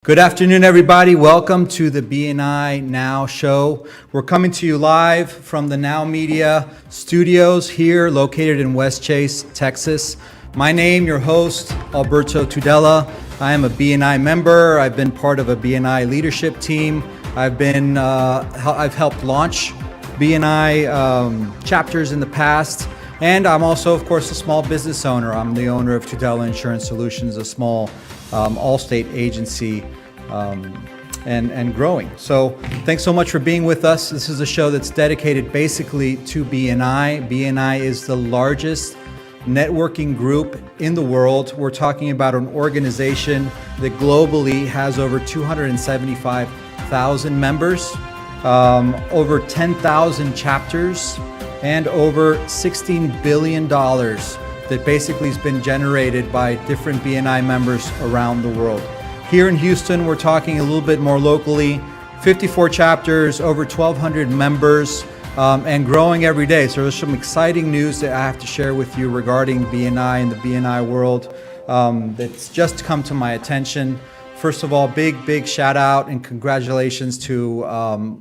Good afternoon, everybody. Welcome to the BNI Now show. We're coming to you live from the NowMedia studios here located in West Chase, Texas. My name, your host, Alberto Tudela. I am a BNI member. I've been part of a BNI leadership team. I've helped launch BNI chapters in the past. And I'm also, of course, a small business owner. I'm the owner of Tudela Insurance Solutions, a small all-state agency and growing. So thanks so much for being with us. This is a show that's dedicated basically to BNI. BNI is the largest networking group in the world. We're talking about an organization that globally has over 275,000 members, over 10,000 chapters, and over $16 billion that basically has been generated by different BNI members around the world. Here in Houston, we're talking a little bit more locally, 54 chapters, over 1,200 members, and growing every day. So there's some exciting news that I have to share with you regarding BNI and the BNI world that's just come to my attention. First of all, big shout out and congratulations to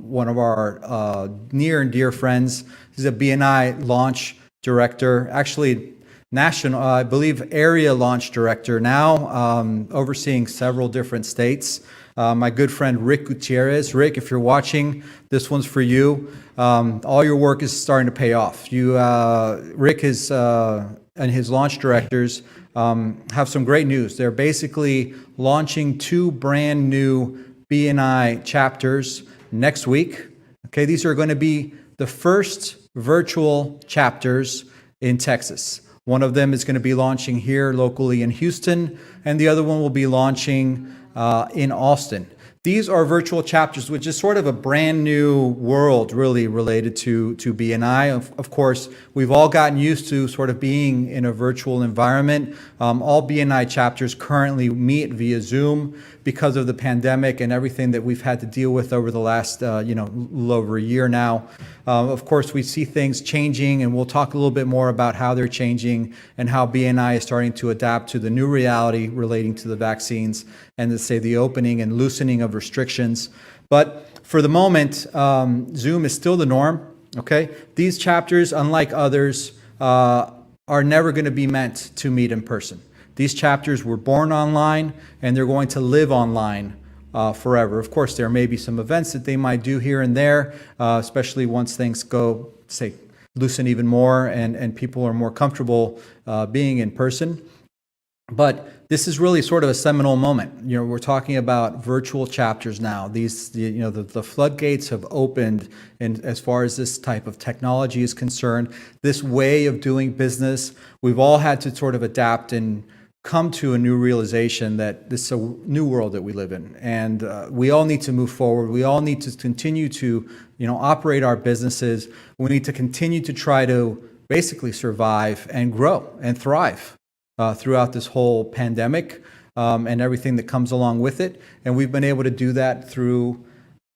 one of our near and dear friends. He's a BNI launch director, actually national, I believe area launch director now, overseeing several different states. My good friend Rick Gutierrez. Rick, if you're watching, this one's for you. All your work is starting to pay off. Rick and his launch directors have some great news. They're basically launching 2 brand new BNI chapters next week. Okay, these are going to be the first virtual chapters in Texas. One of them is going to be launching here locally in Houston, and the other one will be launching in Austin. These are virtual chapters, which is sort of a brand new world really related to BNI. Of course, we've all gotten used to sort of being in a virtual environment. All BNI chapters currently meet via Zoom because of the pandemic and everything that we've had to deal with over the last little over a year now. Of course, we see things changing, and we'll talk a little bit more about how they're changing and how BNI is starting to adapt to the new reality relating to the vaccines and the opening and loosening of restrictions. But for the moment, Zoom is still the norm. Okay, these chapters, unlike others, are never going to be meant to meet in person. These chapters were born online, and they're going to live online forever. Of course, there may be some events that they might do here and there, especially once things go, loosen even more and people are more comfortable being in person. But this is really sort of a seminal moment. We're talking about virtual chapters now. The floodgates have opened, and as far as this type of technology is concerned, this way of doing business, we've all had to sort of adapt and come to a new realization that this is a new world that we live in, and we all need to move forward. We all need to continue to, operate our businesses. We need to continue to try to basically survive and grow and thrive throughout this whole pandemic and everything that comes along with it. And we've been able to do that through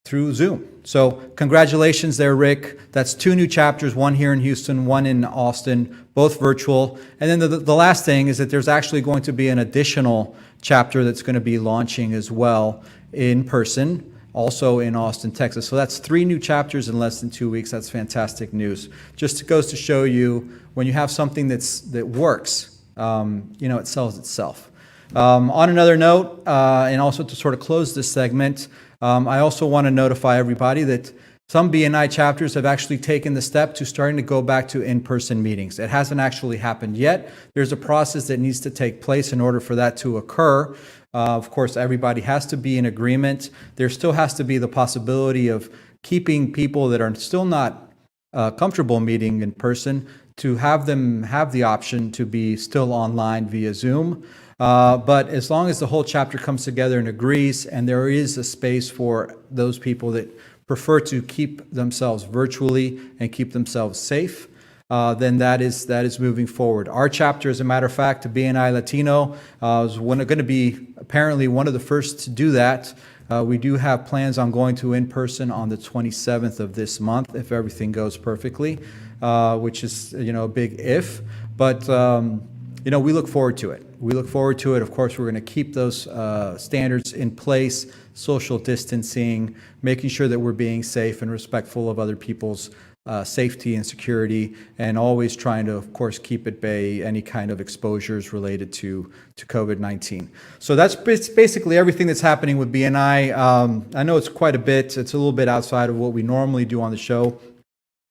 Zoom. So congratulations there, Rick. That's 2 new chapters, one here in Houston, one in Austin, both virtual. And then the last thing is that there's actually going to be an additional chapter that's going to be launching as well in person, also in Austin, Texas. So that's 3 new chapters in less than 2 weeks. That's fantastic news. Just goes to show you when you have something that works, it sells itself. On another note, and also to sort of close this segment, I also want to notify everybody that some BNI chapters have actually taken the step to starting to go back to in-person meetings. It hasn't actually happened yet. There's a process that needs to take place in order for that to occur. Of course, everybody has to be in agreement. There still has to be the possibility of keeping people that are still not comfortable meeting in person to have them have the option to be still online via Zoom. But as long as the whole chapter comes together and agrees, and there is a space for those people that prefer to keep themselves virtually and keep themselves safe, then that is moving forward. Our chapter, as a matter of fact, BNI Latino, is going to be apparently one of the first to do that. We do have plans on going to in-person on the 27th of this month, if everything goes perfectly, which is a big if. But we look forward to it. we look forward to it. Of course, we're going to keep those standards in place, social distancing, making sure that we're being safe and respectful of other people's safety and security, and always trying to, of course, keep at bay any kind of exposures related to COVID-19. So that's basically everything that's happening with BNI. I know it's quite a bit. It's a little bit outside of what we normally do on the show,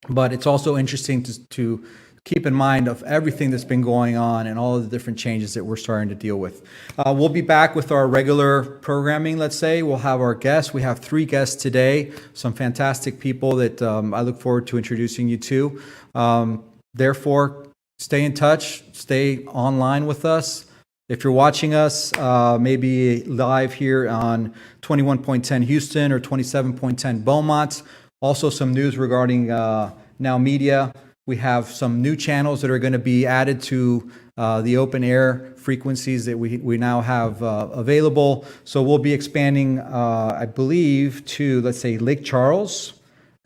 but it's also interesting to keep in mind of everything that's been going on and all of the different changes that we're starting to deal with. We'll be back with our regular programming, let's say. We'll have our guests. We have 3 guests today, some fantastic people that I look forward to introducing you to. Therefore, stay in touch, stay online with us. If you're watching us, maybe live here on 21.10 Houston or 27.10 Beaumont, also some news regarding NowMedia. We have some new channels that are going to be added to the open air frequencies that we now have available. So we'll be expanding, I believe, to, let's say, Lake Charles,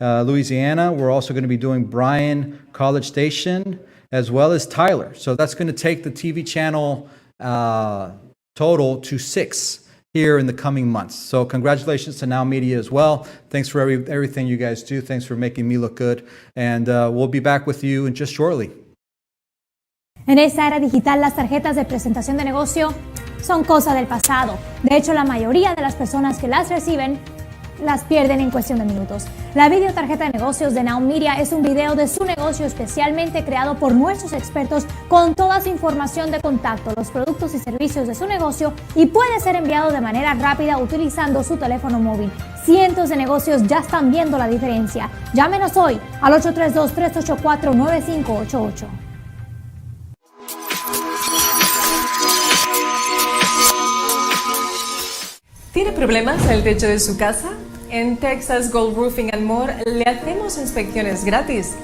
Louisiana. We're also going to be doing Bryan College Station, as well as Tyler. So that's going to take the TV channel total to 6 here in the coming months. So congratulations to NowMedia as well. Thanks for everything you guys do. Thanks for making me look good. And we'll be back with you in just shortly. En esta era digital, las tarjetas de presentación de negocio son cosa del pasado. De hecho, la mayoría de las personas que las reciben las pierden en cuestión de minutos. La videotarjeta de negocios de NowMedia es un video de su negocio especialmente creado por nuestros expertos con toda su información de contacto, los productos y servicios de su negocio, y puede ser enviado de manera rápida utilizando su teléfono móvil. Cientos de negocios ya están viendo la diferencia. Llámenos hoy al 832-384-9588. ¿Tiene problemas en el techo de su casa? En Texas Gold Roofing and More le hacemos inspecciones gratis.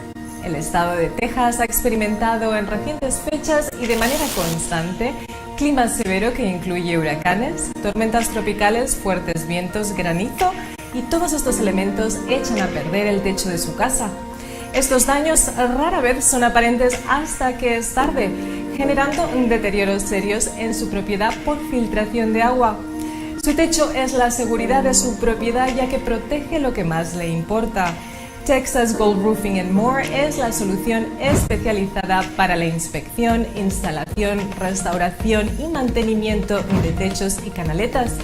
El estado de Texas ha experimentado en recientes fechas y de manera constante clima severo que incluye huracanes, tormentas tropicales, fuertes vientos, granizo, y todos estos elementos echan a perder el techo de su casa. Estos daños rara vez son aparentes hasta que es tarde, generando deterioros serios en su propiedad por filtración de agua. Su techo es la seguridad de su propiedad, ya que protege lo que más le importa. Texas Gold Roofing and More es la solución especializada para la inspección, instalación, restauración y mantenimiento de techos y canaletas.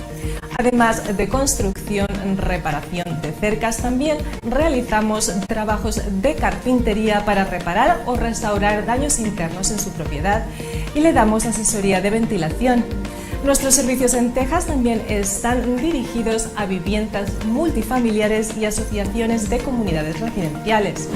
Además de construcción, reparación de cercas, también realizamos trabajos de carpintería para reparar o restaurar daños internos en su propiedad, y le damos asesoría de ventilación. Nuestros servicios en Texas también están dirigidos a viviendas multifamiliares y asociaciones de comunidades residenciales.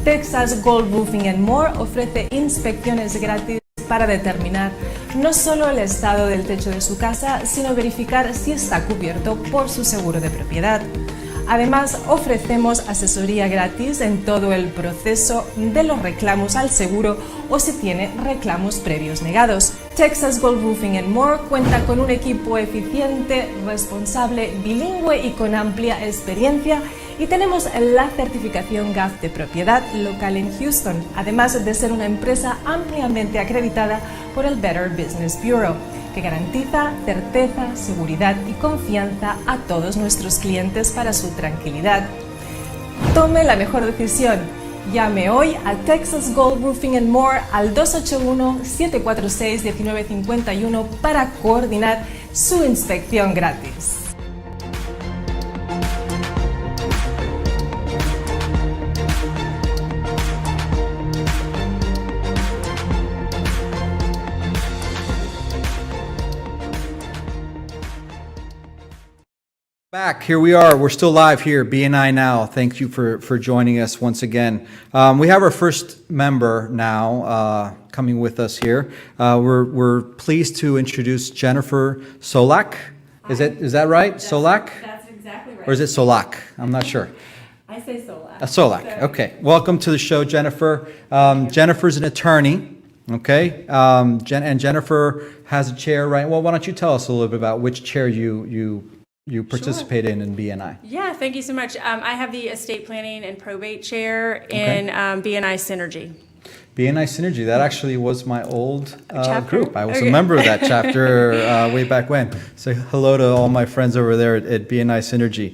Texas Gold Roofing and More ofrece inspecciones gratis para determinar no solo el estado del techo de su casa, sino verificar si está cubierto por su seguro de propiedad. Además, ofrecemos asesoría gratis en todo el proceso de los reclamos al seguro o si tiene reclamos previos negados. Texas Gold Roofing and More cuenta con un equipo eficiente, responsable, bilingüe y con amplia experiencia, y tenemos la certificación GAF de propiedad local en Houston, además de ser una empresa ampliamente acreditada por el Better Business Bureau, que garantiza certeza, seguridad y confianza a todos nuestros clientes para su tranquilidad. Tome la mejor decisión. Llame hoy a Texas Gold Roofing and More al 281-746-1951 para coordinar su inspección gratis. Back, here we are. We're still live here, BNI Now. Thank you for joining us once again. We have our first member now coming with us here. We're pleased to introduce Jennifer Solak. Is that right? Solak? That's exactly right. Or is it Solak? I'm not sure. I say Solak. Solak, okay. Welcome to the show, Jennifer. Jennifer's an attorney, okay? And Jennifer has a chair, right? Well, why don't you tell us a little bit about which chair you participate in BNI. Yeah, thank you so much. I have the estate planning and probate chair in BNI Synergy. BNI Synergy, that actually was my old Chapter? group. I was a Okay. member of that chapter way back when. So hello to all my friends over there at BNI Synergy.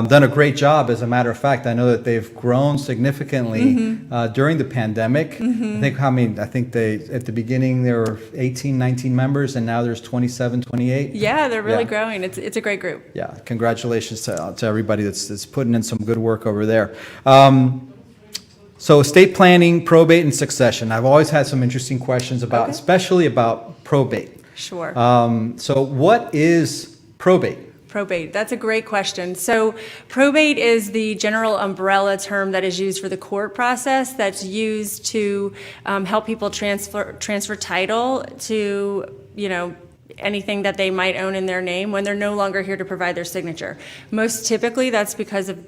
Done a great job, as a matter of fact. I know that they've grown significantly during the pandemic. I think they, at the beginning, there were 18, 19 members, and now there's 27, 28. Yeah, they're really Yeah. growing. It's a great group. Yeah, congratulations to everybody that's putting in some good work over there. So estate planning, probate, and succession. I've always had some interesting questions about, especially about probate. Sure. So what is probate? Probate, that's a great question. So probate is the general umbrella term that is used for the court process that's used to help people transfer title to, anything that they might own in their name when they're no longer here to provide their signature. Most typically that's because of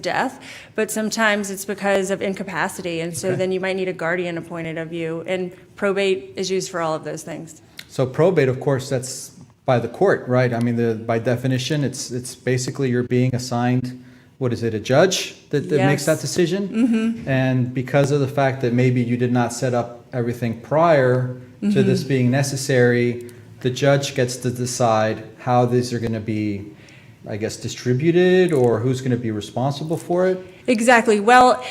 death, but sometimes it's because of incapacity, and so then you might need a guardian appointed of you, and probate is used for all of those things. So probate, of course, that's by the court, right? I mean, by definition, it's basically you're being assigned, what is it, a judge that makes that decision? And because of the fact that maybe you did not set up everything prior to this being necessary, the judge gets to decide how these are going to be, I guess, distributed, or who's going to be responsible for it? Exactly. Well,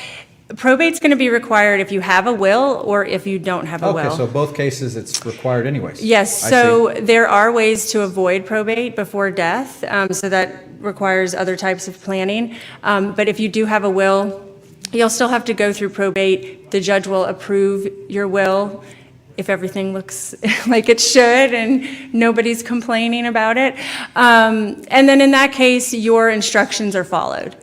probate's going to be required if you have a will or if you don't have a will. Okay, so both cases it's required anyways. Yes, I so see. there are ways to avoid probate before death, so that requires other types of planning. But if you do have a will, you'll still have to go through probate. The judge will approve your will if everything looks like it should and nobody's complaining about it. And then in that case, your instructions are followed.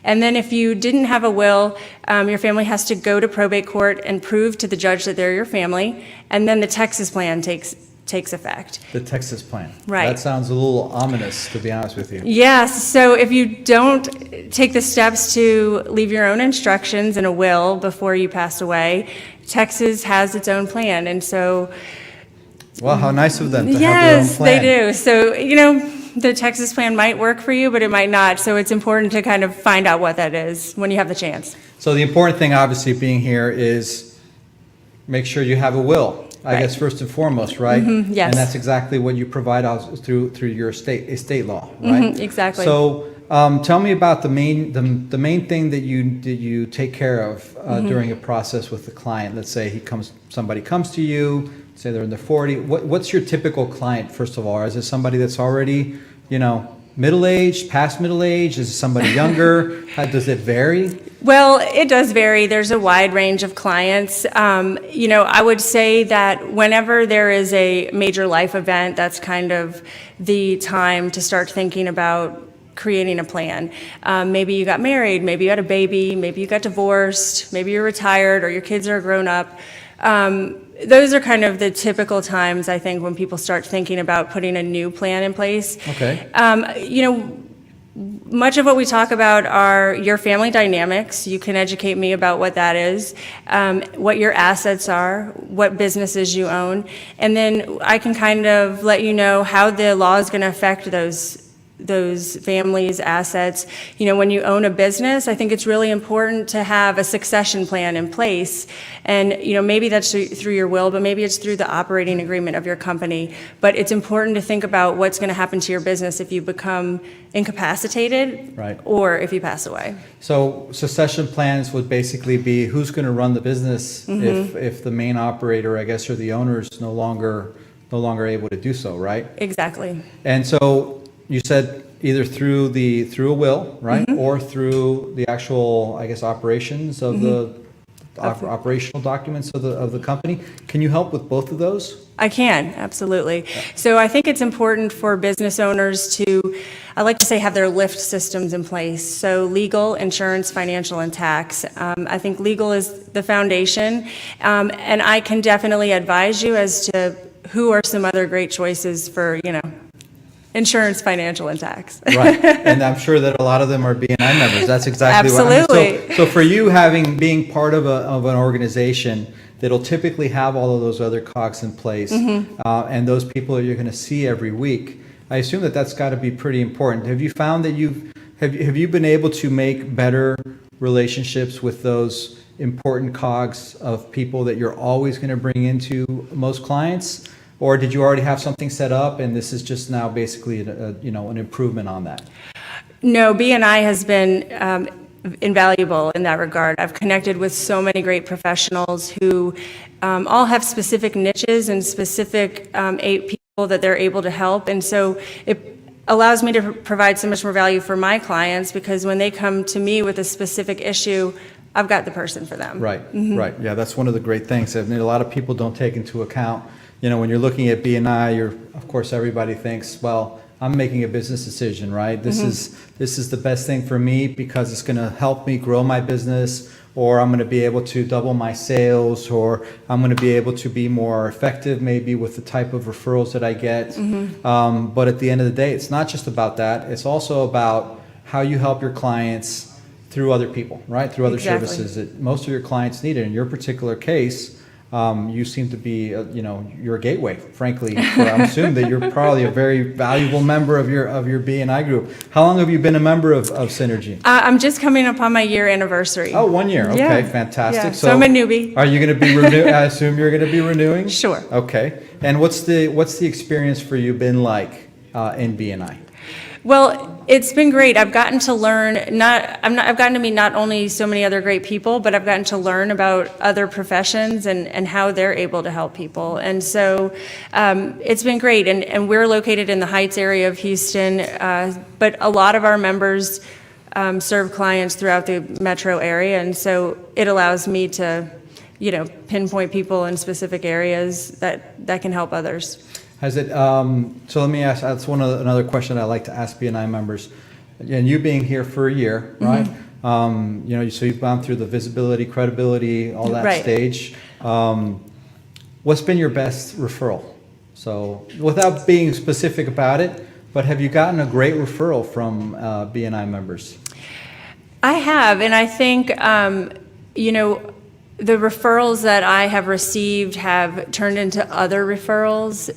And then if you didn't have a will, your family has to go to probate court and prove to the judge that they're your family, and then the Texas plan takes effect. The Texas plan. Right. That sounds a little ominous, to be honest with you. Yes, so if you don't take the steps to leave your own instructions in a will before you pass away, Texas has its own plan, and so... Well, how nice of them to have their own Yes, plan. they do. So, the Texas plan might work for you, but it might not, so it's important to kind of find out what that is when you have the chance. So the important thing, obviously, being here is make sure you have a will. I Right. guess first and foremost, right? yes. And that's exactly what you provide us through your estate law, right? exactly. So tell me about the main thing that you take care of during a process with the client. Let's say somebody comes to you, say they're in their 40s. What's your typical client, first of all? Is it somebody that's already, middle-aged, past middle-aged? Is it somebody younger? Does it vary? Well, it does vary. There's a wide range of clients. I would say that whenever there is a major life event, that's kind of the time to start thinking about creating a plan. Maybe you got married, maybe you had a baby, maybe you got divorced, maybe you're retired or your kids are grown up. Those are kind of the typical times, I think, when people start thinking about putting a new plan in place. Okay. Much of what we talk about are your family dynamics. You can educate me about what that is, what your assets are, what businesses you own, and then I can kind of let you know how the law is going to affect those families' assets. When you own a business, I think it's really important to have a succession plan in place. And, maybe that's through your will, but maybe it's through the operating agreement of your company. But it's important to think about what's going to happen to your business if you become incapacitated Right. or if you pass away. So succession plans would basically be who's going to run the business if the main operator, I guess, or the owner is no longer able to do so, right? Exactly. And so you said either through a will, right, or through the actual, I guess, operations of the operational documents of the company. Can you help with both of those? I can, absolutely. So I think it's important for business owners to, I like to say, have their lift systems in place. So legal, insurance, financial, and tax. I think legal is the foundation, and I can definitely advise you as to who are some other great choices for, insurance, financial, and tax. Right, and I'm sure that a lot of them are BNI members. That's exactly Absolutely. what. So for you, being part of an organization that'll typically have all of those other cogs in place, and those people that you're going to see every week, I assume that that's got to be pretty important. Have you found that have you been able to make better relationships with those important cogs of people that you're always going to bring into most clients? Or did you already have something set up and this is just now basically an improvement on that? No, BNI has been invaluable in that regard. I've connected with so many great professionals who all have specific niches and specific people that they're able to help. And so it allows me to provide so much more value for my clients, because when they come to me with a specific issue, I've got the person for them. Right, right. Yeah, that's one of the great things. I mean, a lot of people don't take into account, when you're looking at BNI, of course, everybody thinks, well, I'm making a business decision, right? This is the best thing for me because it's going to help me grow my business, or I'm going to be able to double my sales, or I'm going to be able to be more effective maybe with the type of referrals that I get. But at the end of the day, it's not just about that. It's also about how you help your clients through other people, right? Through other services that most of your clients need. In your particular case, you seem to be, you're a gateway, frankly. I'm assuming that you're probably a very valuable member of your BNI group. How long have you been a member of Synergy? I'm just coming up on my year anniversary. Oh, 1 year. Okay, Yeah. fantastic. Yeah. So I'm a newbie. Are you going to be renewing? I assume you're going to be renewing? Sure. Okay. And what's the experience for you been like in BNI? Well, it's been great. I've gotten to learn, I've gotten to meet not only so many other great people, but I've gotten to learn about other professions and how they're able to help people. And so it's been great. And we're located in the Heights area of Houston, but a lot of our members serve clients throughout the metro area. And so it allows me to, pinpoint people in specific areas that can help others. Has it? So let me ask. That's another question I like to ask BNI members. And you being here for a year, right? So you've gone through the visibility, credibility, all that stage. What's been your best referral? So without being specific about it, but have you gotten a great referral from BNI members? I have, and I think the referrals that I have received have turned into other referrals,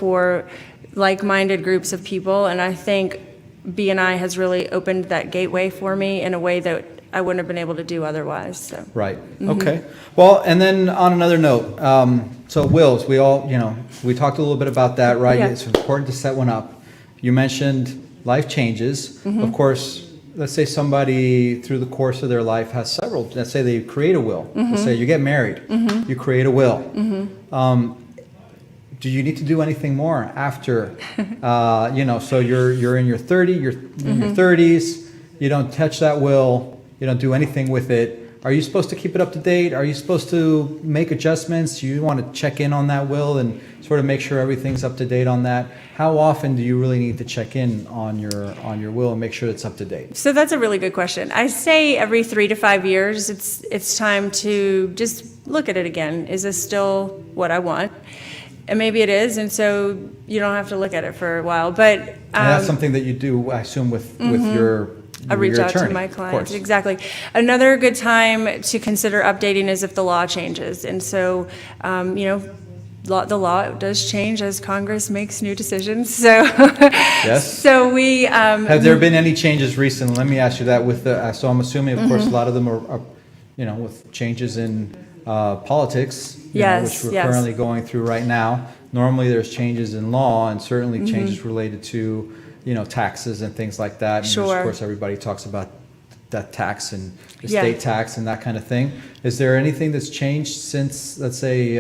for like-minded groups of people. And I think BNI has really opened that gateway for me in a way that I wouldn't have been able to do otherwise. So. Right. Okay. Well, and then on another note, so wills, we talked a little bit about that, right? Yeah. It's important to set one up. You mentioned life changes. Of course, let's say somebody through the course of their life has several, let's say they create a will. Let's say you get married, you create a will. Do you need to do anything more after, so you're in your 30s, you don't touch that will, you don't do anything with it. Are you supposed to keep it up to date? Are you supposed to make adjustments? You want to check in on that will and sort of make sure everything's up to date on that? How often do you really need to check in on your will and make sure it's up to date? So that's a really good question. I say every 3 to 5 years, it's time to just look at it again. Is this still what I want? And maybe it is, and so you don't have to look at it for a while. But and that's something that you do, I assume, with your I reach out attorney, to my clients. Exactly. Another good time to consider updating is if the law changes. And so, the law does change as Congress makes new decisions. So, yes. So we have there been any changes recently? Let me ask you that. So I'm assuming, of course, a lot of them are with changes in politics, which we're currently going through right now. Normally, there's changes in law and certainly changes related to taxes and things like that. And Sure. of course, everybody talks about that tax and estate tax and that kind of thing. Is there anything that's changed since, let's say,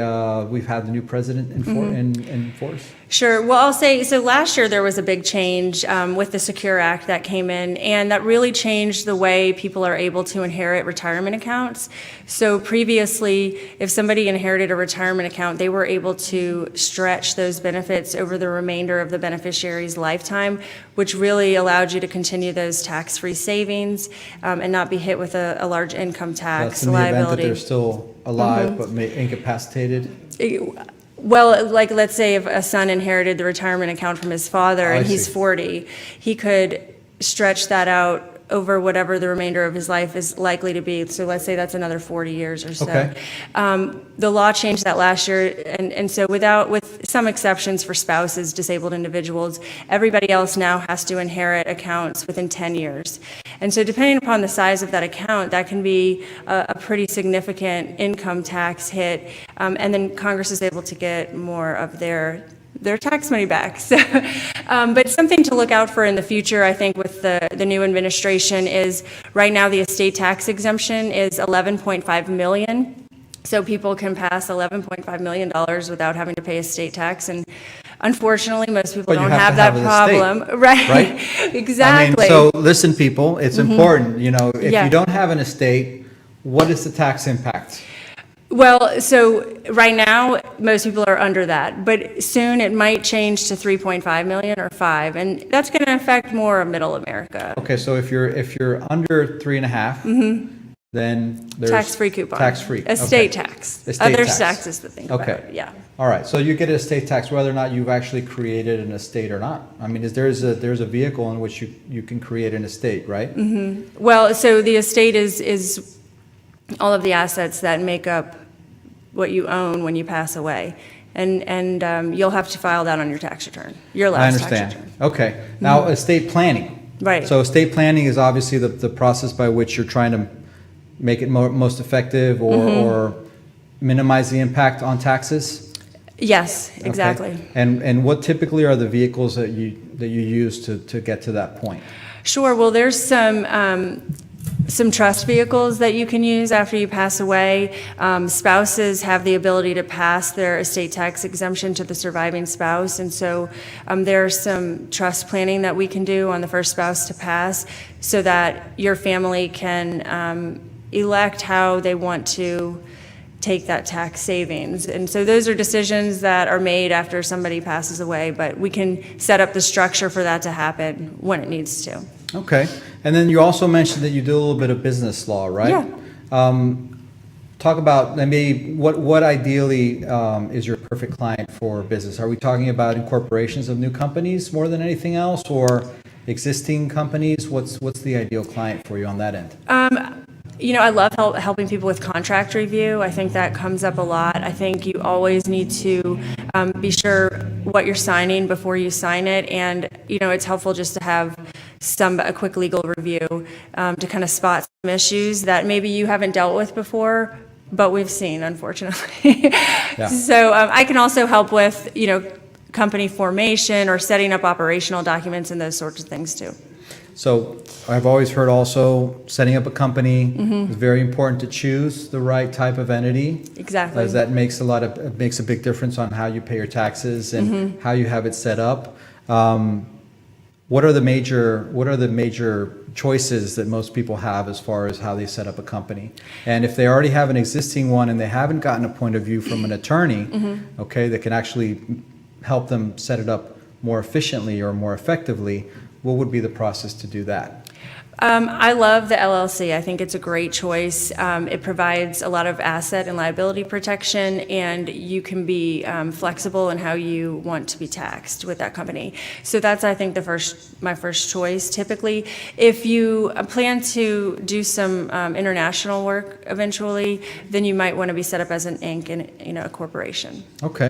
we've had the new president in force? Sure. Well, I'll say, so last year there was a big change with the Secure Act that came in, and that really changed the way people are able to inherit retirement accounts. So previously, if somebody inherited a retirement account, they were able to stretch those benefits over the remainder of the beneficiary's lifetime, which really allowed you to continue those tax-free savings and not be hit with a large income tax That's in the event that liability. they're still alive but incapacitated? Well, like let's say if a son inherited the retirement account from his father and he's 40, he could stretch that out over whatever the remainder of his life is likely to be. So let's say that's another 40 years or so. Okay. The law changed that last year, and so with some exceptions for spouses, disabled individuals, everybody else now has to inherit accounts within 10 years. And so depending upon the size of that account, that can be a pretty significant income tax hit, and then Congress is able to get more of their tax money back. So, but something to look out for in the future, I think, with the new administration is right now the estate tax exemption is $11.5 million. So people can pass $11.5 million without having to pay estate tax. And unfortunately, most people But you don't have have to that have an problem. Right? Exactly. I mean, so listen, people, it's important, you know, if Yeah. you don't have an estate, what is the tax impact? Well, so right now, most people are under that, but soon it might change to 3.5 million or 5, and that's going to affect more of middle America. Okay, so if you're under 3.5, then there's Tax-free coupon. Tax-free. Estate Okay. tax. Estate Other tax. taxes to think about. Okay. Yeah. All right, so you get an estate tax whether or not you've actually created an estate or not. I mean, there's a vehicle in which you can create an estate, right? Well, so the estate is all of the assets that make up what you own when you pass away. And you'll have to file that on your tax return, your I last tax understand. return. Okay, now estate planning. Right. So estate planning is obviously the process by which you're trying to make it most effective or minimize the impact on taxes? Yes, Okay. exactly. And what typically are the vehicles that you use to get to that point? Sure. Well, there's some trust vehicles that you can use after you pass away. Spouses have the ability to pass their estate tax exemption to the surviving spouse, and so there's some trust planning that we can do on the first spouse to pass so that your family can elect how they want to take that tax savings. And so those are decisions that are made after somebody passes away, but we can set up the structure for that to happen when it needs to. Okay, and then you also mentioned that you do a little bit of business law, right? Yeah. Talk about maybe what ideally is your perfect client for business? Are we talking about incorporations of new companies more than anything else, or existing companies? What's the ideal client for you on that end? You know, I love helping people with contract review. I think that comes up a lot. I think you always need to be sure what you're signing before you sign it. And, you know, it's helpful just to have a quick legal review to kind of spot some issues that maybe you haven't dealt with before, but we've seen, unfortunately. Yeah. So I can also help with, you know, company formation or setting up operational documents and those sorts of things too. So I've always heard also setting up a company is very important to choose the right type of entity. Exactly. As that makes a big difference on how you pay your taxes and how you have it set up. What are the major choices that most people have as far as how they set up a company? And if they already have an existing one and they haven't gotten a point of view from an attorney, okay, that can actually help them set it up more efficiently or more effectively, what would be the process to do that? I love the LLC. I think it's a great choice. It provides a lot of asset and liability protection, and you can be flexible in how you want to be taxed with that company. So that's, I think, my first choice. Typically, if you plan to do some international work eventually, then you might want to be set up as an Inc. and a corporation. Okay.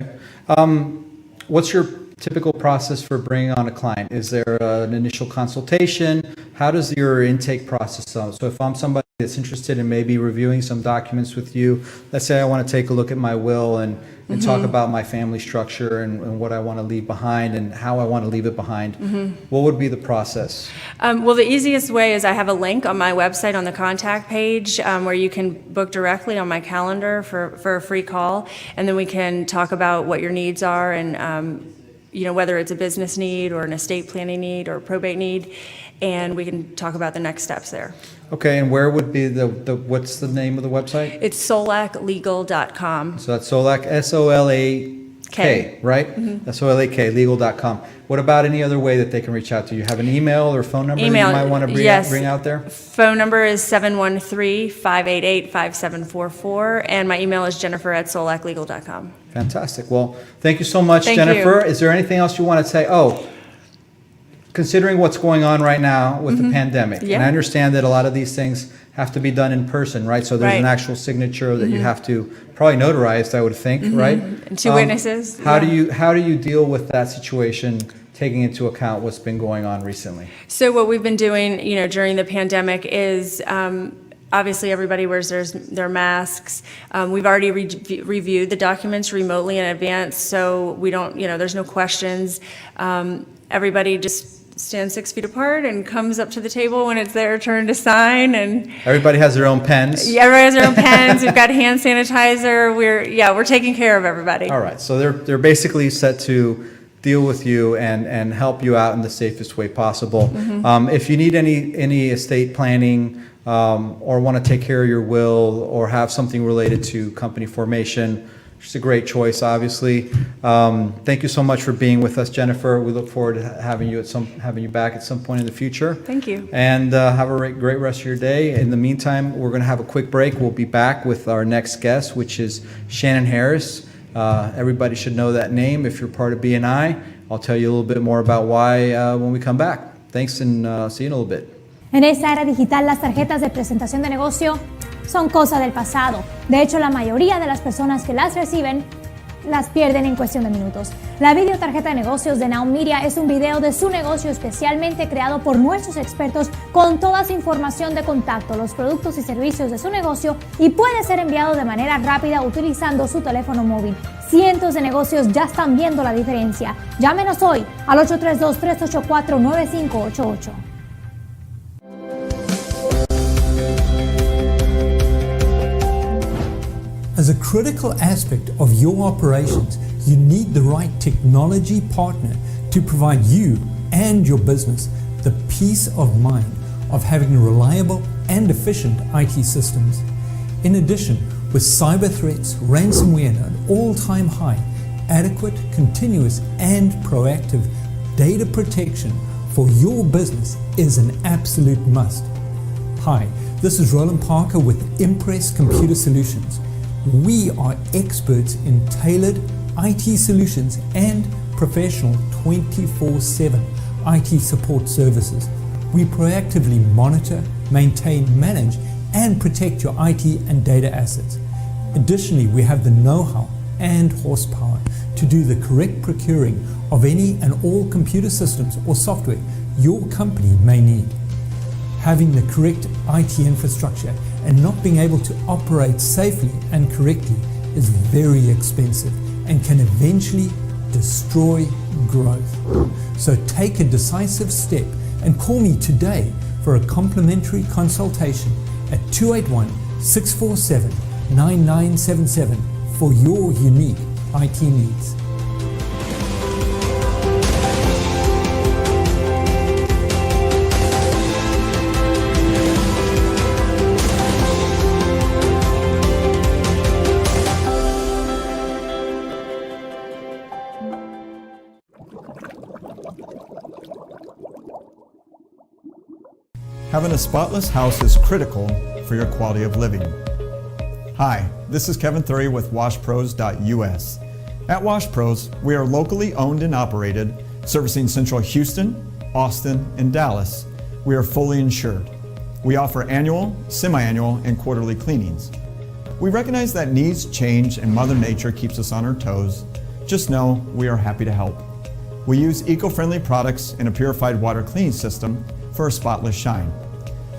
What's your typical process for bringing on a client? Is there an initial consultation? How does your intake process go? So if I'm somebody that's interested in maybe reviewing some documents with you, let's say I want to take a look at my will and talk about my family structure and what I want to leave behind and how I want to leave it behind, what would be the process? Well, the easiest way is I have a link on my website on the contact page where you can book directly on my calendar for a free call, and then we can talk about what your needs are and whether it's a business need or an estate planning need or a probate need, and we can talk about the next steps there. Okay, and where would be what's the name of the website? It's solaklegal.com. So that's Solak, S-O-L-A-K, right? That's S-O-L-A-K, legal.com. What about any other way that they can reach out to you? Have an email or phone number that you might want to bring out there? Phone number is 713-588-5744, and my email is jennifer@solaklegal.com. Fantastic. Well, thank you so much, Thank Jennifer. you. Is there anything else you want to say? Oh, considering what's going on right now with the pandemic, Yeah. and I understand that a lot of these things have to be done in person, right? So there's an Right. actual signature that you have to probably notarized, I would think, right? And two witnesses. How Yeah. do you deal with that situation, taking into account what's been going on recently? So what we've been doing, during the pandemic is, obviously everybody wears their masks. We've already reviewed the documents remotely in advance, so we don't, there's no questions. Everybody just stands 6 feet apart and comes up to the table when it's their turn to sign, and Everybody has their own pens. yeah, everybody has their own pens. We've got hand sanitizer. We're taking care of everybody. All right, so they're basically set to deal with you and help you out in the safest way possible. If you need any estate planning or want to take care of your will or have something related to company formation, it's a great choice, obviously. Thank you so much for being with us, Jennifer. We look forward to having you back at some point in the future. Thank you. And have a great rest of your day. In the meantime, we're going to have a quick break. We'll be back with our next guest, which is Shannon Harris. Everybody should know that name if you're part of BNI. I'll tell you a little bit more about why when we come back. Thanks, and see you in a little bit. En esta era digital, las tarjetas de presentación de negocio son cosa del pasado. De hecho, la mayoría de las personas que las reciben las pierden en cuestión de minutos. La videotarjeta de negocios de NowMedia es un video de su negocio especialmente creado por nuestros expertos con toda su información de contacto, los productos y servicios de su negocio, y puede ser enviado de manera rápida utilizando su teléfono móvil. Cientos de negocios ya están viendo la diferencia. Llámenos hoy al 832-384-9588. As a critical aspect of your operations, you need the right technology partner to provide you and your business the peace of mind of having reliable and efficient IT systems. In addition, with cyber threats, ransomware at an all-time high, adequate, continuous, and proactive data protection for your business is an absolute must. Hi, this is Roland Parker with Impress Computer Solutions. We are experts in tailored IT solutions and professional 24/7 IT support services. We proactively monitor, maintain, manage, and protect your IT and data assets. Additionally, we have the know-how and horsepower to do the correct procuring of any and all computer systems or software your company may need. Having the correct IT infrastructure and not being able to operate safely and correctly is very expensive and can eventually destroy growth. So take a decisive step and call me today for a complimentary consultation at 281-647-9977 for your unique IT needs. Having a spotless house is critical for your quality of living. Hi, this is Kevin Thury with WashPros.us. At WashPros, we are locally owned and operated, servicing Central Houston, Austin, and Dallas. We are fully insured. We offer annual, semi-annual, and quarterly cleanings. We recognize that needs change and Mother Nature keeps us on our toes. Just know we are happy to help. We use eco-friendly products and a purified water cleaning system for a spotless shine.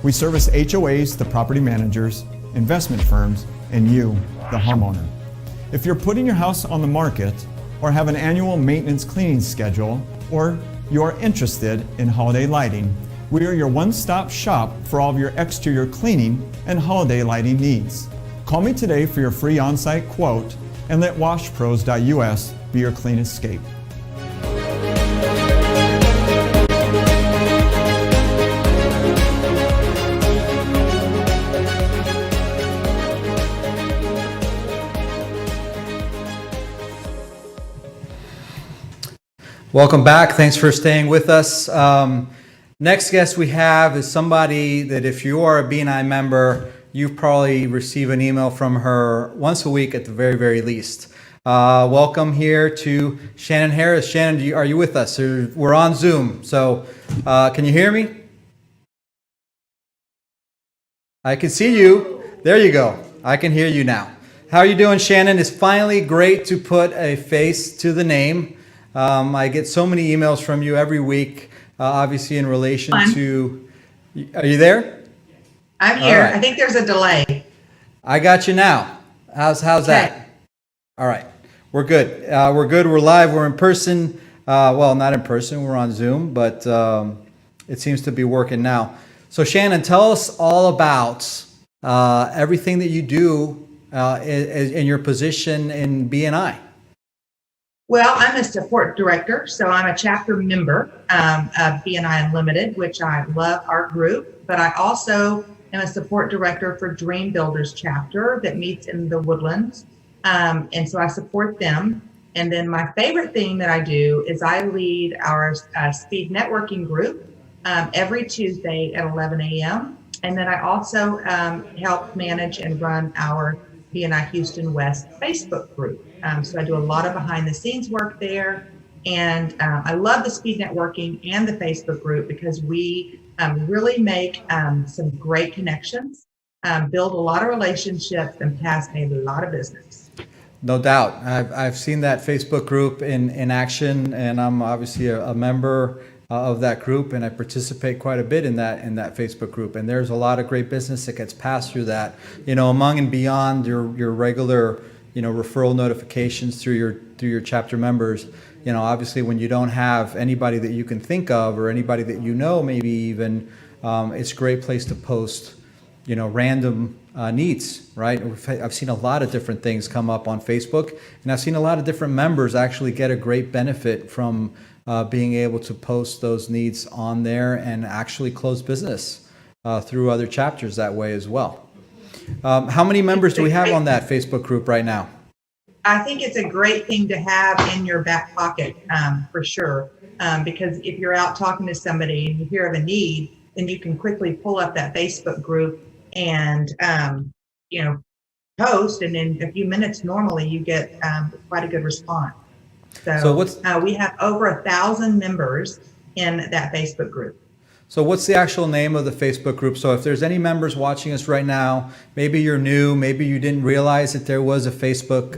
We service HOAs, the property managers, investment firms, and you, the homeowner. If you're putting your house on the market or have an annual maintenance cleaning schedule, or you're interested in holiday lighting, we are your one-stop shop for all of your exterior cleaning and holiday lighting needs. Call me today for your free on-site quote and let WashPros.us be your clean escape. Welcome back. Thanks for staying with us. Next guest we have is somebody that if you are a BNI member, you probably receive an email from her once a week at the very, very least. Welcome here to Shannon Harris. Shannon, are you with us? We're on Zoom, so can you hear me? I can see you. There you go. I can hear you now. How are you doing, Shannon? It's finally great to put a face to the name. I get so many emails from you every week, obviously in relation to... Are you there? I'm here. Right. I think there's a delay. I got you now. How's that? All right. We're good. We're live. We're in person. Well, not in person. We're on Zoom, but it seems to be working now. So Shannon, tell us all about everything that you do in your position in BNI. Well, I'm a support director, so I'm a chapter member of BNI Unlimited, which I love our group, but I also am a support director for Dream Builders chapter that meets in the Woodlands. And so I support them. And then my favorite thing that I do is I lead our speed networking group every Tuesday at 11 a.m. And then I also help manage and run our BNI Houston West Facebook group. So I do a lot of behind the scenes work there. And I love the speed networking and the Facebook group because we really make some great connections, build a lot of relationships, and pass a lot of business. No doubt. I've seen that Facebook group in action, and I'm obviously a member of that group, and I participate quite a bit in that Facebook group. And there's a lot of great business that gets passed through that, among and beyond your regular, referral notifications through your chapter members. Obviously when you don't have anybody that you can think of or anybody that maybe even, it's a great place to post, random needs, right? I've seen a lot of different things come up on Facebook, and I've seen a lot of different members actually get a great benefit from being able to post those needs on there and actually close business through other chapters that way as well. How many members do we have on that Facebook group right now? I think it's a great thing to have in your back pocket for sure, because if you're out talking to somebody and you hear of a need, then you can quickly pull up that Facebook group and post, and in a few minutes normally you get quite a good response. So we have over 1,000 members in that Facebook group. So what's the actual name of the Facebook group? So if there's any members watching us right now, maybe you're new, maybe you didn't realize that there was a Facebook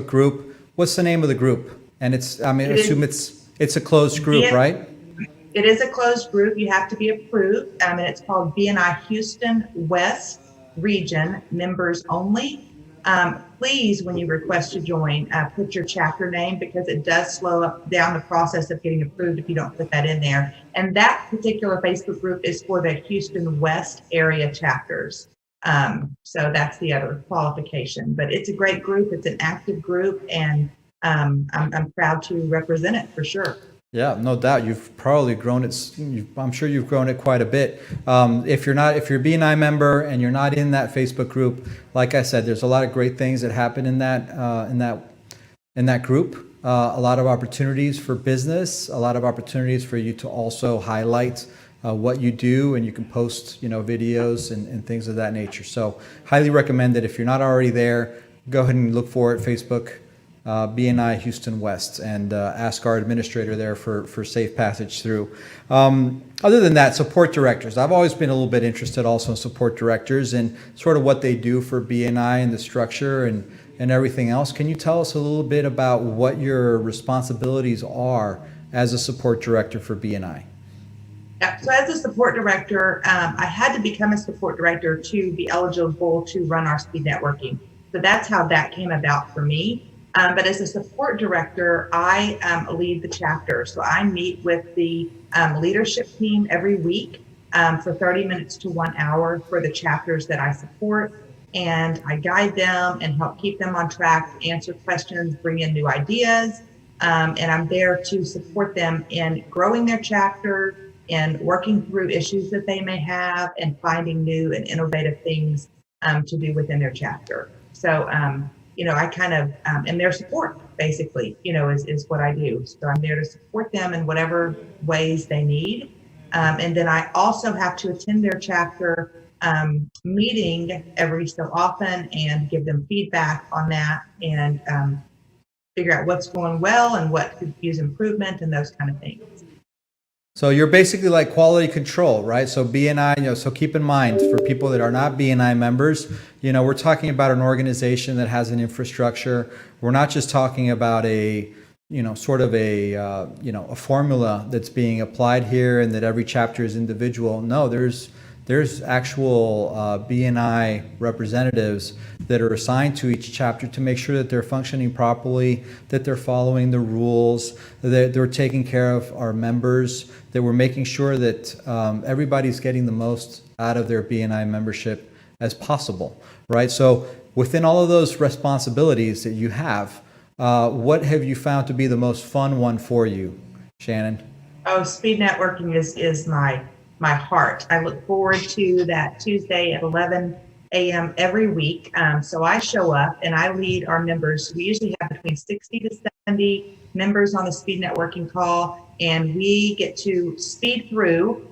group. What's the name of the group? And I assume it's a closed group, right? It is a closed group. You have to be approved, and it's called BNI Houston West Region Members Only. Please, when you request to join, put your chapter name, because it does slow down the process of getting approved if you don't put that in there. And that particular Facebook group is for the Houston West area chapters. So that's the other qualification. But it's a great group. It's an active group, and I'm proud to represent it for sure. Yeah, no doubt. You've probably grown it. I'm sure you've grown it quite a bit. If you're a BNI member and you're not in that Facebook group, like I said, there's a lot of great things that happen in that group. A lot of opportunities for business, a lot of opportunities for you to also highlight what you do, and you can post, videos and things of that nature. So, highly recommend it. If you're not already there, go ahead and look for it, Facebook. BNI Houston West, and ask our administrator there for safe passage through. Other than that, support directors. I've always been a little bit interested also in support directors and sort of what they do for BNI and the structure and everything else. Can you tell us a little bit about what your responsibilities are as a support director for BNI? Yeah, so as a support director, I had to become a support director to be eligible to run our speed networking. So that's how that came about for me. But as a support director, I lead the chapter. So I meet with the leadership team every week for 30 minutes to 1 hour for the chapters that I support. And I guide them and help keep them on track, answer questions, bring in new ideas. And I'm there to support them in growing their chapter and working through issues that they may have and finding new and innovative things to do within their chapter. So, I kind of am their support, basically, is what I do. So I'm there to support them in whatever ways they need. And then I also have to attend their chapter meeting every so often and give them feedback on that and figure out what's going well and what could use improvement and those kind of things. So you're basically like quality control, right? So BNI, so keep in mind for people that are not BNI members, we're talking about an organization that has an infrastructure. We're not just talking about a sort of a formula that's being applied here and that every chapter is individual. No, there's actual BNI representatives that are assigned to each chapter to make sure that they're functioning properly, that they're following the rules, that they're taking care of our members, that we're making sure that everybody's getting the most out of their BNI membership as possible, right? So within all of those responsibilities that you have, what have you found to be the most fun one for you, Shannon? Oh, speed networking is my heart. I look forward to that Tuesday at 11 a.m. every week. So I show up and I lead our members. We usually have between 60 to 70 members on the speed networking call, and we get to speed through.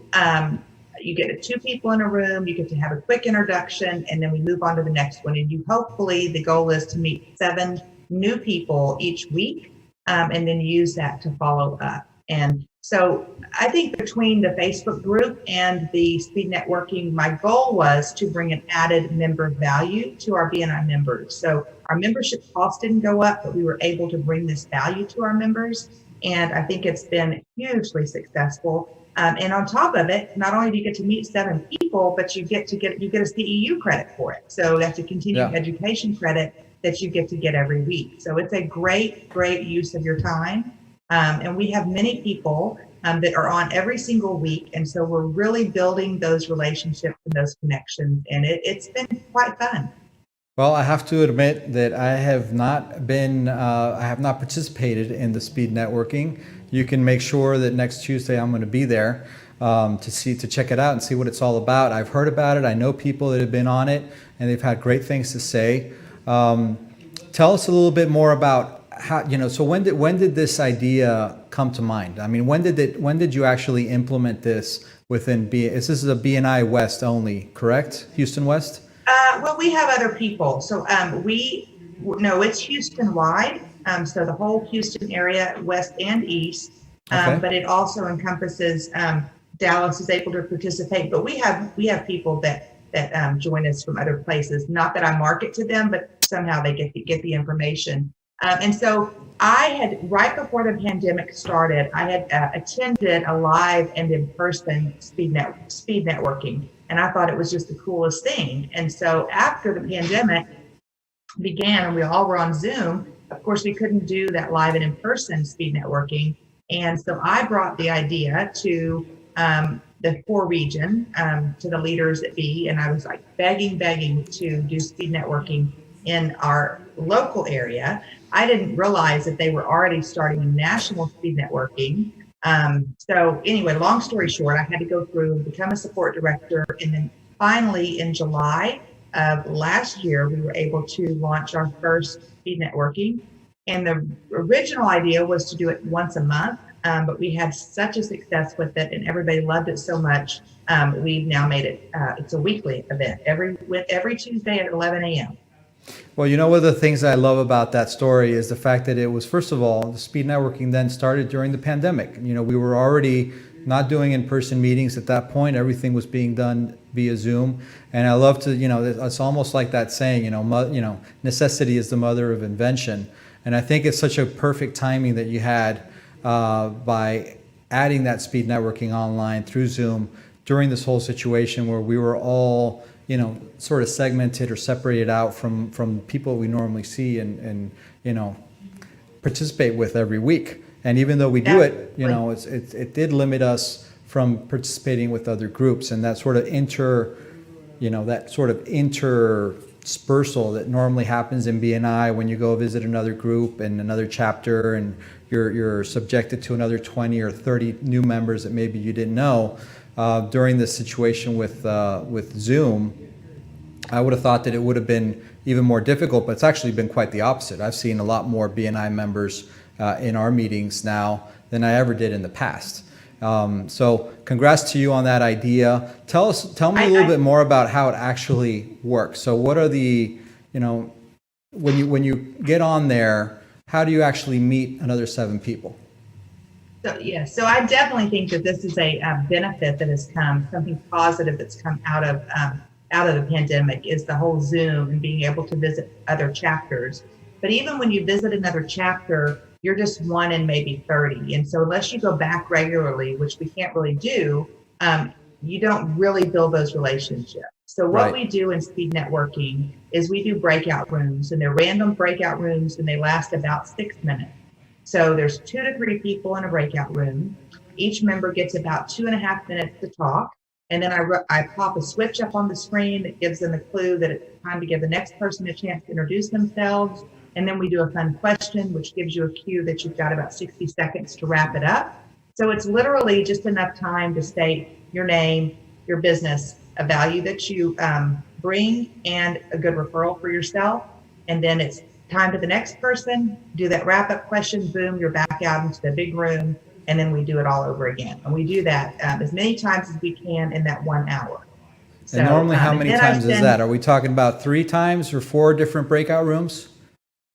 You get 2 people in a room, you get to have a quick introduction, and then we move on to the next one. And hopefully the goal is to meet 7 new people each week, and then use that to follow up. And so I think between the Facebook group and the speed networking, my goal was to bring an added member value to our BNI members. So our membership cost didn't go up, but we were able to bring this value to our members. And I think it's been hugely successful. And on top of it, not only do you get to meet 7 people, but you get a CEU credit for it. So that's a continuing education credit that you get to get every week. So it's a great use of your time. And we have many people that are on every single week. And so we're really building those relationships and those connections. And it's been quite fun. Well, I have to admit that I have not participated in the speed networking. You can make sure that next Tuesday I'm going to be there to check it out and see what it's all about. I've heard about it. I know people that have been on it and they've had great things to say. Tell us a little bit more about how, so when did this idea come to mind? I mean, when did you actually implement this within this is a BNI West only, correct? Houston West? Well, we have other people. So it's Houston wide. So the whole Houston area, west and east, but it also encompasses Dallas is able to participate. But we have people that join us from other places. Not that I market to them, but somehow they get the information. And so I had, right before the pandemic started, I had attended a live and in-person speed networking, and I thought it was just the coolest thing. And so after the pandemic began and we all were on Zoom, of course, we couldn't do that live and in-person speed networking. And so I brought the idea to the core region, to the leaders at B, and I was like begging to do speed networking in our local area. I didn't realize that they were already starting a national speed networking. So anyway, long story short, I had to go through, become a support director, and then finally in July of last year, we were able to launch our first speed networking. And the original idea was to do it once a month, but we had such a success with it and everybody loved it so much. We've now made it, it's a weekly event every Tuesday at 11 a.m. Well, one of the things I love about that story is the fact that it was, first of all, the speed networking then started during the pandemic. We were already not doing in-person meetings at that point. Everything was being done via Zoom. And I love to, it's almost like that saying, necessity is the mother of invention. And I think it's such a perfect timing that you had by adding that speed networking online through Zoom during this whole situation where we were all sort of segmented or separated out from people we normally see and participate with every week. And even though we do it, it did limit us from participating with other groups, and that sort of interspersal that normally happens in BNI when you go visit another group and another chapter, and you're subjected to another 20 or 30 new members that maybe you didn't know. During this situation with Zoom, I would have thought that it would have been even more difficult, but it's actually been quite the opposite. I've seen a lot more BNI members in our meetings now than I ever did in the past. So congrats to you on that idea. Tell me a little bit more about how it actually works. So what are the, when you get on there, how do you actually meet another 7 people? So I definitely think that this is a benefit that has come, something positive that's come out of the pandemic, is the whole Zoom and being able to visit other chapters. But even when you visit another chapter, you're just 1 in maybe 30. And so unless you go back regularly, which we can't really do, you don't really build those relationships. So what we do in speed networking is we do breakout rooms, and they're random breakout rooms, and they last about 6 minutes. So there's 2 to 3 people in a breakout room. Each member gets about 2.5 minutes to talk. And then I pop a switch up on the screen that gives them a clue that it's time to give the next person a chance to introduce themselves. And then we do a fun question, which gives you a cue that you've got about 60 seconds to wrap it up. So it's literally just enough time to state your name, your business, a value that you bring, and a good referral for yourself. And then it's time to the next person, do that wrap-up question, boom, you're back out into the big room, and then we do it all over again. And we do that as many times as we can in that 1 hour. So, and normally how many times is that? Are we talking about 3 times or 4 different breakout rooms?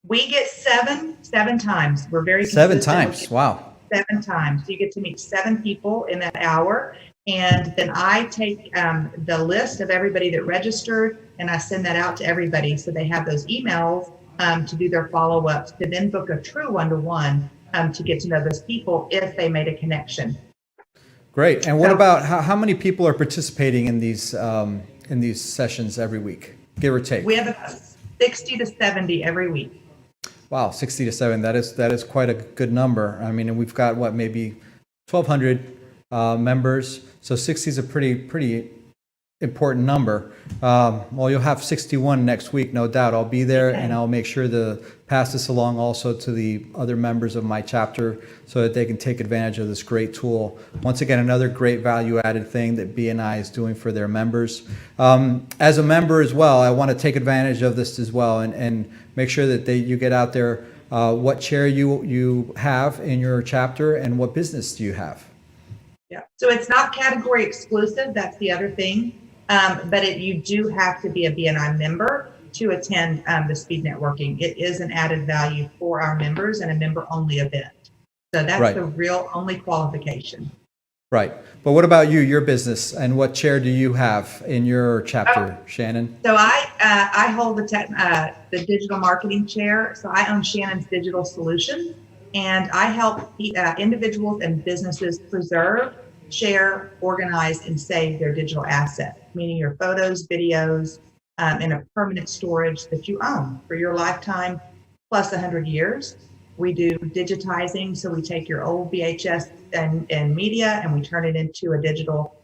We get 7 times. We're very 7 times, wow. 7 times. So you get to meet 7 people in that hour. And then I take the list of everybody that registered, and I send that out to everybody so they have those emails to do their follow-ups, to then book a true one-to-one to get to know those people if they made a connection. Great. And what about how many people are participating in these sessions every week, give or take? We have about 60 to 70 every week. Wow, 60 to 70. That is quite a good number. I mean, and we've got maybe 1,200 members. So 60 is a pretty important number. Well, you'll have 61 next week, no doubt. I'll be there, and I'll make sure to pass this along also to the other members of my chapter so that they can take advantage of this great tool. Once again, another great value-added thing that BNI is doing for their members. As a member as well, I want to take advantage of this as well and make sure that you get out there what chair you have in your chapter and what business do you have. Yeah. So it's not category exclusive. That's the other thing. But you do have to be a BNI member to attend the speed networking. It is an added value for our members and a member-only event. So that's the real only qualification. Right. But what about you, your business, and what chair do you have in your chapter, Shannon? So I hold the digital marketing chair. So I own Shannon's Digital Solutions, and I help individuals and businesses preserve, share, organize, and save their digital assets, meaning your photos, videos, in a permanent storage that you own for your lifetime plus 100 years. We do digitizing, so we take your old VHS and media and we turn it into a digital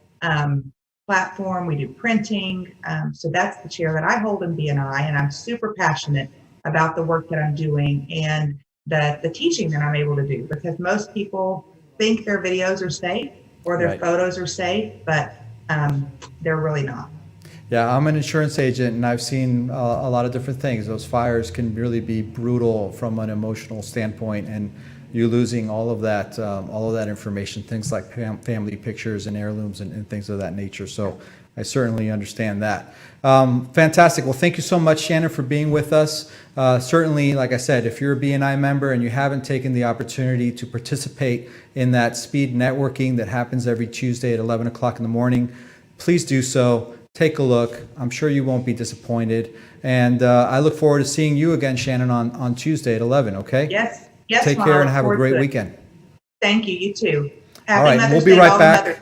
platform. We do printing. So that's the chair that I hold in BNI, and I'm super passionate about the work that I'm doing and the teaching that I'm able to do, because most people think their videos are safe or their photos are safe, but they're really not. Yeah, I'm an insurance agent, and I've seen a lot of different things. Those fires can really be brutal from an emotional standpoint, and you losing all of that information, things like family pictures and heirlooms and things of that nature. So I certainly understand that. Fantastic. Well, thank you so much, Shannon, for being with us. Certainly, like I said, if you're a BNI member and you haven't taken the opportunity to participate in that speed networking that happens every Tuesday at 11 o'clock in the morning, please do so. Take a look. I'm sure you won't be disappointed. And I look forward to seeing you again, Shannon, on Tuesday at 11, okay? Yes. Take care and have a great weekend. Thank you. You too. All right, we'll be right back.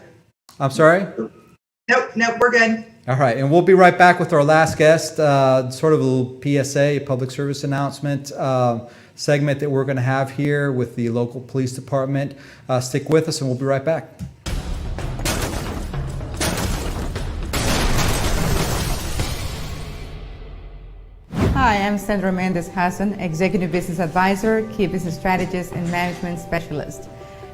I'm sorry? Nope, we're good. All right, and we'll be right back with our last guest, sort of a little PSA, public service announcement segment that we're going to have here with the local police department. Stick with us and we'll be right back. Hi, I'm Sandra Mendez Hassan, Executive Business Advisor, Key Business Strategist, and Management Specialist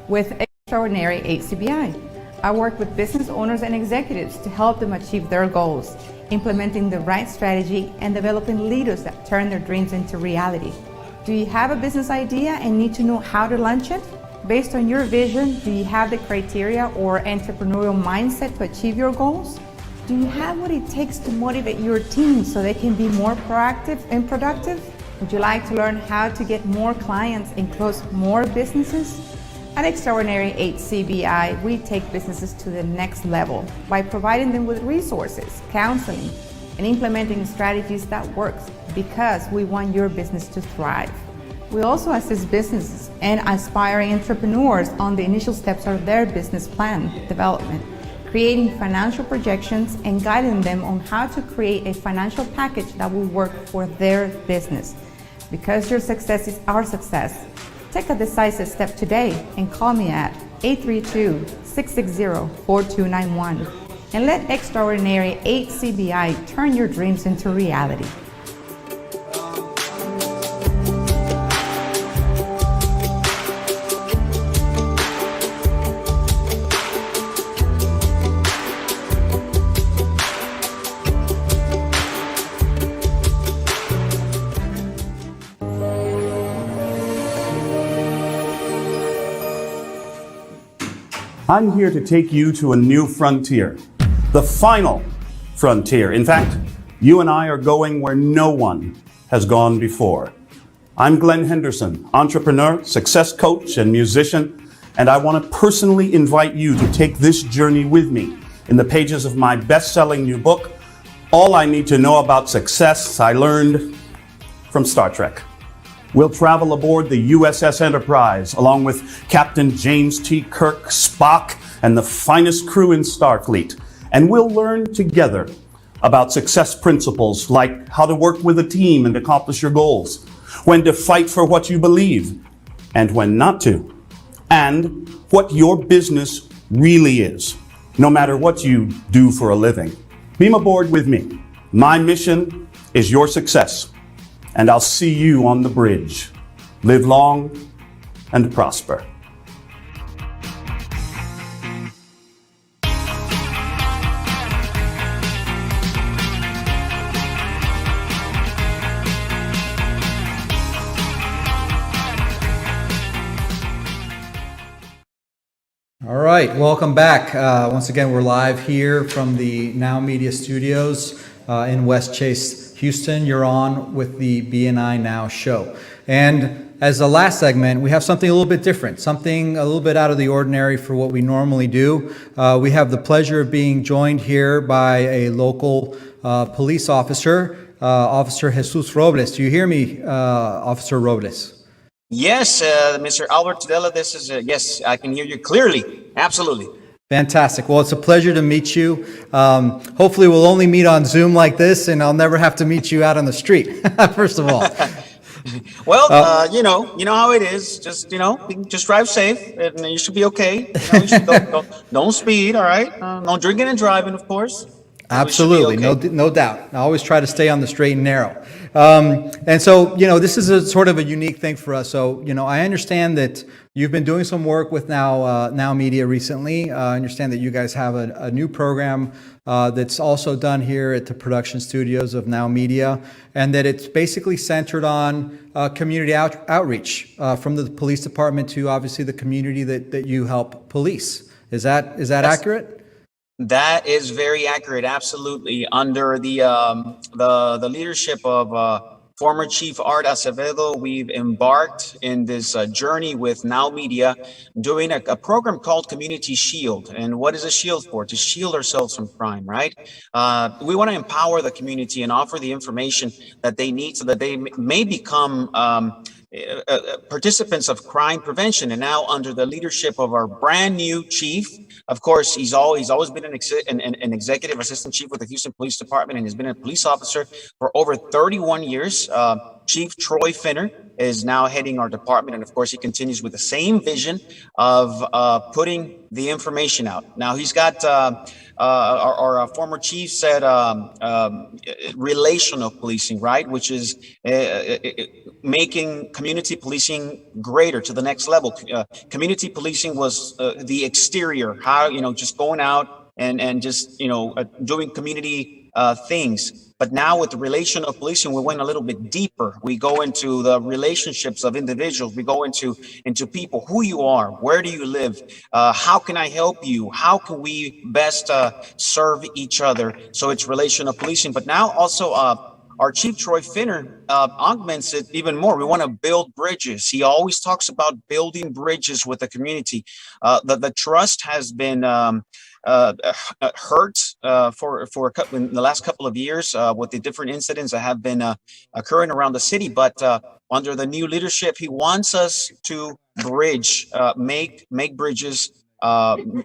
with Extraordinary HCBI. I work with business owners and executives to help them achieve their goals, implementing the right strategy, and developing leaders that turn their dreams into reality. Do you have a business idea and need to know how to launch it? Based on your vision, do you have the criteria or entrepreneurial mindset to achieve your goals? Do you have what it takes to motivate your team so they can be more proactive and productive? Would you like to learn how to get more clients and close more businesses? At Extraordinary HCBI, we take businesses to the next level by providing them with resources, counseling, and implementing strategies that work because we want your business to thrive. We also assist businesses and aspiring entrepreneurs on the initial steps of their business plan development, creating financial projections and guiding them on how to create a financial package that will work for their business. Because your success is our success, take a decisive step today and call me at 832-660-4291 and let Extraordinary HCBI turn your dreams into reality. I'm here to take you to a new frontier, the final frontier. In fact, you and I are going where no one has gone before. I'm Glenn Henderson, entrepreneur, success coach, and musician, and I want to personally invite you to take this journey with me in the pages of my best-selling new book, All I Need to Know About Success I Learned from Star Trek. We'll travel aboard the USS Enterprise along with Captain James T. Kirk, Spock, and the finest crew in Starfleet. And we'll learn together about success principles like how to work with a team and accomplish your goals, when to fight for what you believe and when not to, and what your business really is, no matter what you do for a living. Beam aboard with me. My mission is your success. And I'll see you on the bridge. Live long and prosper. All right, welcome back. Once again, we're live here from the Now Media Studios in West Chase, Houston. You're on with the BNI Now show. And as the last segment, we have something a little bit different, something a little bit out of the ordinary for what we normally do. We have the pleasure of being joined here by a local police officer, Officer Jesus Robles. Do you hear me, Officer Robles? Yes, Mr. Albert Tudela, this is, yes, I can hear you clearly. Absolutely. Fantastic. Well, it's a pleasure to meet you. Hopefully we'll only meet on Zoom like this and I'll never have to meet you out on the street, first of all. Well, you know how it is. Just, just drive safe and you should be okay. You should don't speed, all right? No drinking and driving, of course. Absolutely, okay. No doubt. I always try to stay on the straight and narrow. And so, this is a sort of a unique thing for us. So, I understand that you've been doing some work with Now Media recently. I understand that you guys have a new program that's also done here at the production studios of Now Media, and that it's basically centered on community outreach from the police department to obviously the community that you help police. Is that accurate? That is very accurate. Absolutely. Under the leadership of former Chief Art Acevedo, we've embarked in this journey with Now Media, doing a program called Community Shield. And what is a shield for? To shield ourselves from crime, right? We want to empower the community and offer the information that they need so that they may become participants of crime prevention. And now under the leadership of our brand new chief, of course, he's always been an executive assistant chief with the Houston Police Department and has been a police officer for over 31 years. Chief Troy Finner is now heading our department. And of course, he continues with the same vision of putting the information out. Now, he's got our former chief said relational policing, right? Which is making community policing greater to the next level. Community policing was the exterior, how, just going out and just, doing community things. But now with the relational policing, we went a little bit deeper. We go into the relationships of individuals. We go into people, who you are, where do you live, how can I help you, how can we best serve each other. So it's relational policing. But now also our chief, Troy Finner, augments it even more. We want to build bridges. He always talks about building bridges with the community. The trust has been hurt in the last couple of years with the different incidents that have been occurring around the city. But under the new leadership, he wants us to bridge, make bridges, and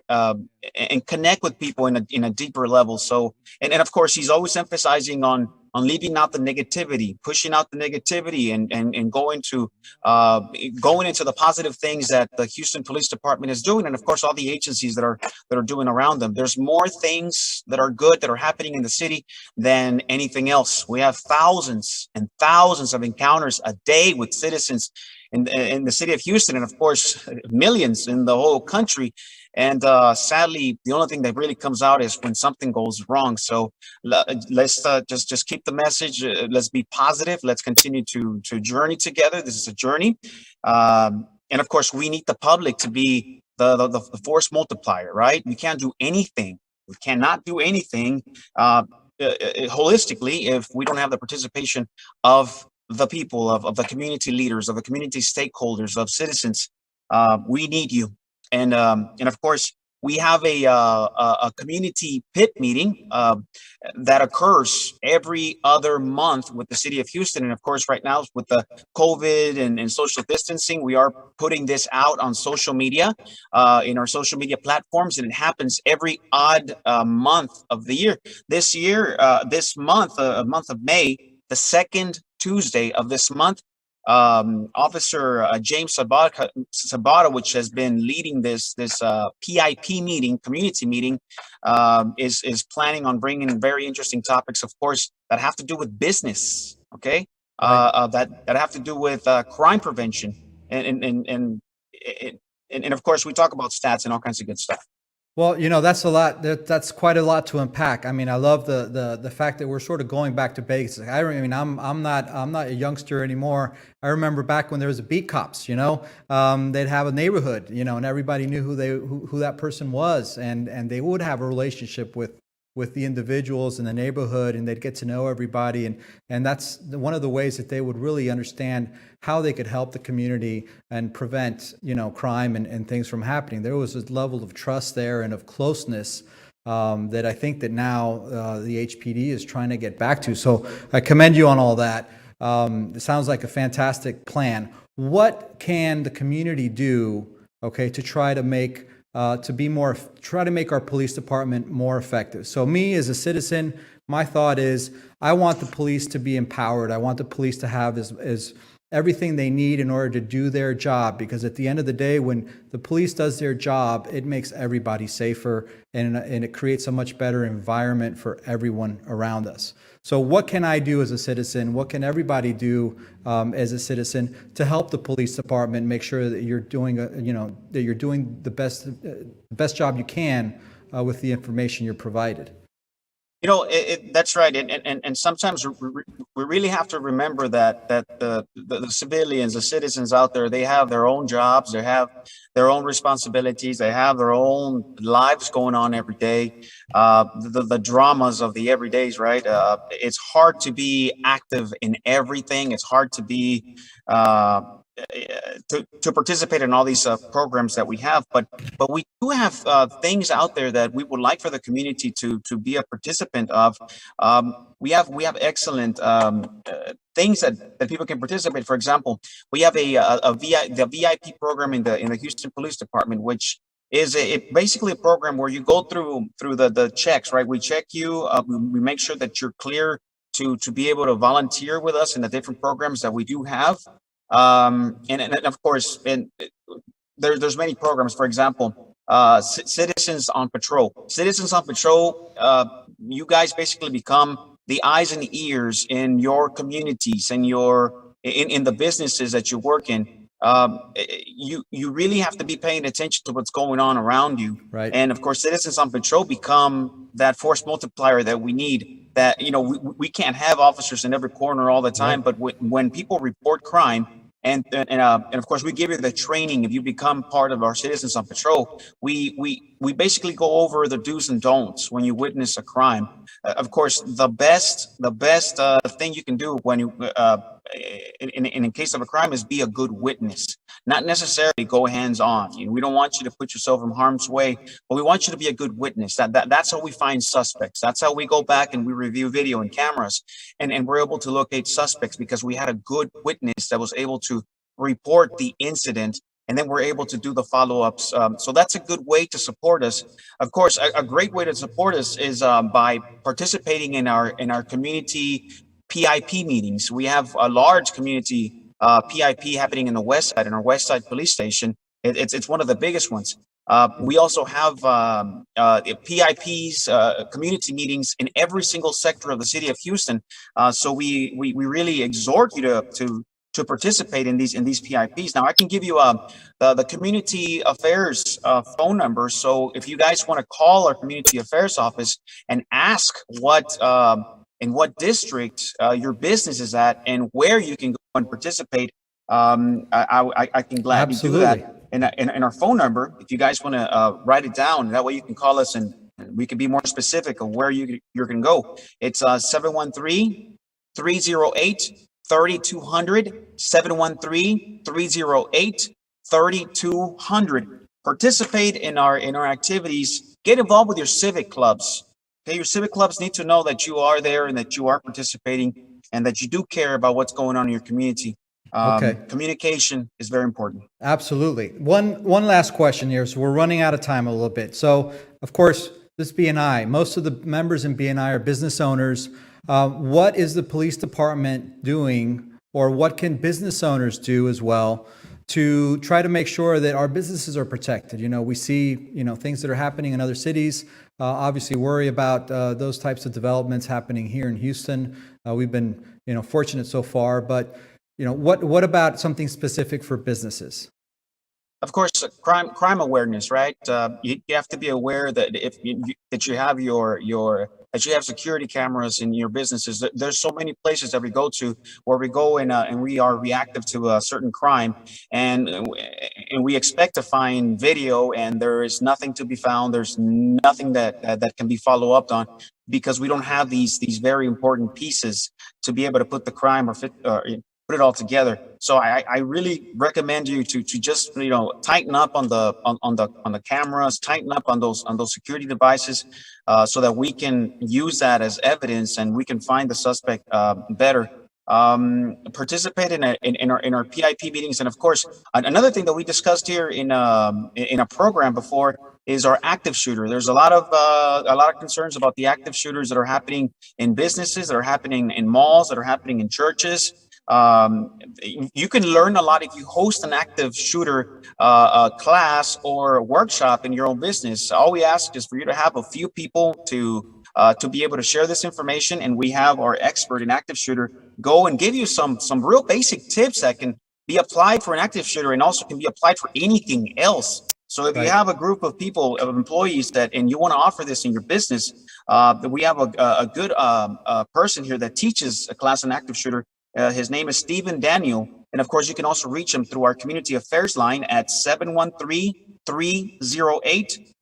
connect with people in a deeper level. So, and of course, he's always emphasizing on leaving out the negativity, pushing out the negativity, and going into the positive things that the Houston Police Department is doing, and of course all the agencies that are doing around them. There's more things that are good that are happening in the city than anything else. We have thousands and thousands of encounters a day with citizens in the city of Houston, and of course millions in the whole country. And sadly, the only thing that really comes out is when something goes wrong. So let's just keep the message. Let's be positive. Let's continue to journey together. This is a journey. And of course, we need the public to be the force multiplier, right? We can't do anything. We cannot do anything holistically if we don't have the participation of the people, of the community leaders, of the community stakeholders, of citizens. We need you. And of course, we have a community PIT meeting that occurs every other month with the city of Houston. And of course, right now with the COVID and social distancing, we are putting this out on social media, in our social media platforms, and it happens every odd month of the year. This month of May, the second Tuesday of this month, Officer James Sabata, which has been leading this PIP meeting, community meeting, is planning on bringing very interesting topics, of course, that have to do with business. Okay, that have to do with crime prevention, and of course we talk about stats and all kinds of good stuff. Well, that's a lot. That's quite a lot to unpack. I mean, I love the fact that we're sort of going back to basics. I'm not a youngster anymore. I remember back when there was a beat cops. They'd have a neighborhood, and everybody knew who that person was, and they would have a relationship with the individuals in the neighborhood, and they'd get to know everybody, and that's one of the ways that they would really understand how they could help the community and prevent crime and things from happening. There was a level of trust there and of closeness that I think that now the HPD is trying to get back to. So I commend you on all that. It sounds like a fantastic plan. What can the community do, to try to make try to make our police department more effective? So me as a citizen, my thought is I want the police to be empowered. I want the police to have as everything they need in order to do their job, because at the end of the day, when the police does their job, it makes everybody safer, and it creates a much better environment for everyone around us. So what can I do as a citizen? What can everybody do as a citizen to help the police department make sure that you're doing the best job you can with the information you're provided? That's right, and sometimes we really have to remember that the civilians, the citizens out there, they have their own jobs, they have their own responsibilities, they have their own lives going on every day. The dramas of the everydays, right? It's hard to be active in everything. It's hard to be to participate in all these programs that we have, but we do have things out there that we would like for the community to be a participant of. We have excellent things that people can participate. For example, we have the VIP program in the Houston Police Department, which is basically a program where you go through the checks, right? We check you, we make sure that you're clear to be able to volunteer with us in the different programs that we do have. And of course, there's many programs. For example, Citizens on Patrol. Citizens on Patrol, you guys basically become the eyes and ears in your communities and in the businesses that you work in. you really have to be paying attention to what's going on around you. Right. And of course, citizens on patrol become that force multiplier that we need. That, you know, we can't have officers in every corner all the time, but when people report crime, and of course we give you the training. If you become part of our citizens on patrol, we basically go over the do's and don'ts when you witness a crime. Of course, the best thing you can do when you in case of a crime is be a good witness, not necessarily go hands on. You know, we don't want you to put yourself in harm's way, but we want you to be a good witness. That's how we find suspects. That's how we go back and we review video and cameras, and we're able to locate suspects because we had a good witness that was able to report the incident, and then we're able to do the follow-ups. So that's a good way to support us. Of course, a great way to support us is by participating in our community PIP meetings. We have a large community PIP happening in the West Side, in our West Side Police Station. It's one of the biggest ones. We also have PIPs, community meetings in every single sector of the city of Houston. So we really exhort you to participate in these PIPs. Now, I can give you the community affairs phone number. So if you guys want to call our community affairs office and ask in what district your business is at and where you can go and participate, I can gladly do that. And our phone number, if you guys want to write it down, that way you can call us and we can be more specific of where you're going to go. It's 713-308-3200, 713-308-3200. Participate in our activities. Get involved with your civic clubs. Okay, your civic clubs need to know that you are there and that you are participating and that you do care about what's going on in your community. Communication is very important. Absolutely. One last question here. So we're running out of time a little bit. So of course, this BNI, most of the members in BNI are business owners. What is the police department doing, or what can business owners do as well to try to make sure that our businesses are protected? You know, we see, things that are happening in other cities. Obviously worry about those types of developments happening here in Houston. We've been, fortunate so far, but what about something specific for businesses? Of course, crime awareness, right? You have to be aware that that you have that you have security cameras in your businesses. There's so many places that we go to where we go and we are reactive to a certain crime, and we expect to find video, and there is nothing to be found. There's nothing that can be followed up on because we don't have these very important pieces to be able to put the crime or put it all together. So I really recommend you to just tighten up on the cameras, tighten up on those security devices, so that we can use that as evidence and we can find the suspect better. Participate in our PIP meetings, and of course, another thing that we discussed here in a program before is our active shooter. There's a lot of concerns about the active shooters that are happening in businesses, that are happening in malls, that are happening in churches. You can learn a lot if you host an active shooter class or workshop in your own business. All we ask is for you to have a few people to be able to share this information, and we have our expert in active shooter go and give you some real basic tips that can be applied for an active shooter and also can be applied for anything else. So if you have a group of people, of employees and you want to offer this in your business, we have a good person here that teaches a class in active shooter. His name is Stephen Daniel. And of course, you can also reach him through our community affairs line at 713-308.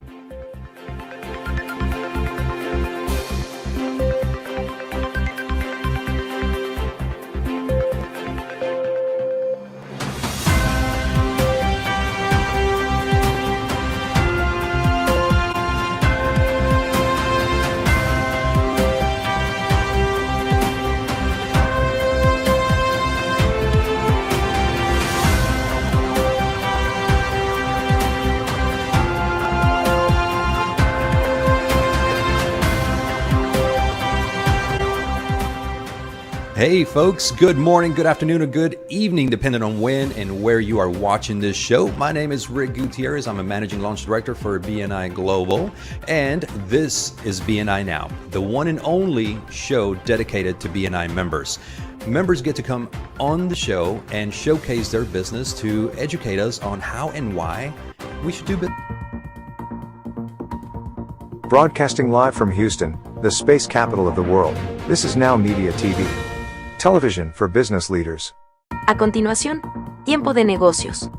Hey folks, good morning, good afternoon, or good evening, depending on when and where you are watching this show. My name is Rick Gutierrez. I'm a Managing Launch Director for BNI Global, and this is BNI Now, the one and only show dedicated to BNI members. Members get to come on the show and showcase their business to educate us on how and why we should do business. Broadcasting live from Houston, the space capital of the world, this is NowMedia TV. Television for business leaders. A continuación, tiempo de negocios.